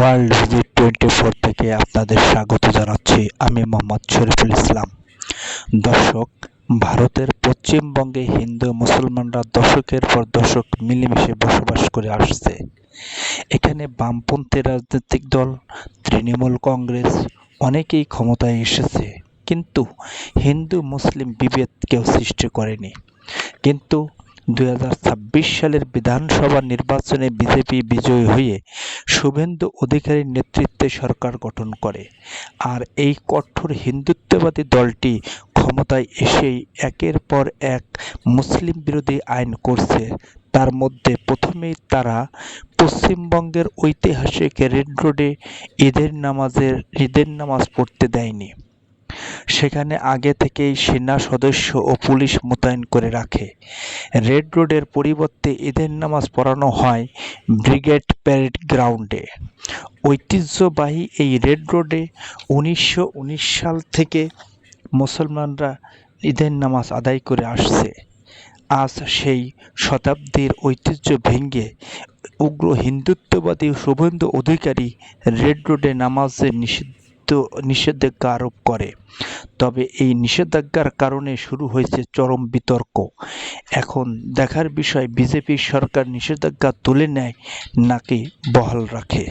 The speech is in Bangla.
ওয়ার্ল্ড ভিজিট 24 থেকে আপনাদের স্বাগত জানাচ্ছি আমি মোহাম্মদ শরীফুল ইসলাম। দর্শক, ভারতের পশ্চিমবঙ্গে হিন্দু মুসলমানরা দশকের পর দশক মিলেমিশে বসবাস করে আসছে। এখানে বামপন্থী রাজনৈতিক দল, তৃণমূল কংগ্রেস অনেকেই ক্ষমতায় এসেছে, কিন্তু হিন্দু মুসলিম বিভেদ কেউ সৃষ্টি করেনি। কিন্তু 2026 সালের বিধানসভা নির্বাচনে বিজেপি বিজয়ী হয়ে শুভেন্দু অধিকারীর নেতৃত্বে সরকার গঠন করে। আর এই কঠোর হিন্দুত্ববাদী দলটি ক্ষমতায় এসেই একের পর এক মুসলিম বিরোধী আইন করছে। তার মধ্যে প্রথমেই তারা পশ্চিমবঙ্গের ঐতিহাসিক রেড রোডে ঈদের নামাজ পড়তে দেয়নি। সেখানে আগে থেকেই সেনা সদস্য ও পুলিশ মোতায়েন করে রাখে। রেড রোডের পরিবর্তে ঈদের নামাজ পড়ানো হয় ব্রিগেড প্যারেড গ্রাউন্ডে। ঐতিহ্যবাহী এই রেড রোডে 1919 সাল থেকে মুসলমানরা ঈদের নামাজ আদায় করে আসছে। আজ সেই শতাব্দীর ঐতিহ্য ভেঙে উগ্র হিন্দুত্ববাদী শুভেন্দু অধিকারী রেড রোডে নামাজের নিষেধাজ্ঞা আরোপ করে। তবে এই নিষেধাজ্ঞার কারণে শুরু হয়েছে চরম বিতর্ক। এখন দেখার বিষয় বিজেপি সরকার নিষেধাজ্ঞা তুলে নেয় নাকি বহাল রাখে।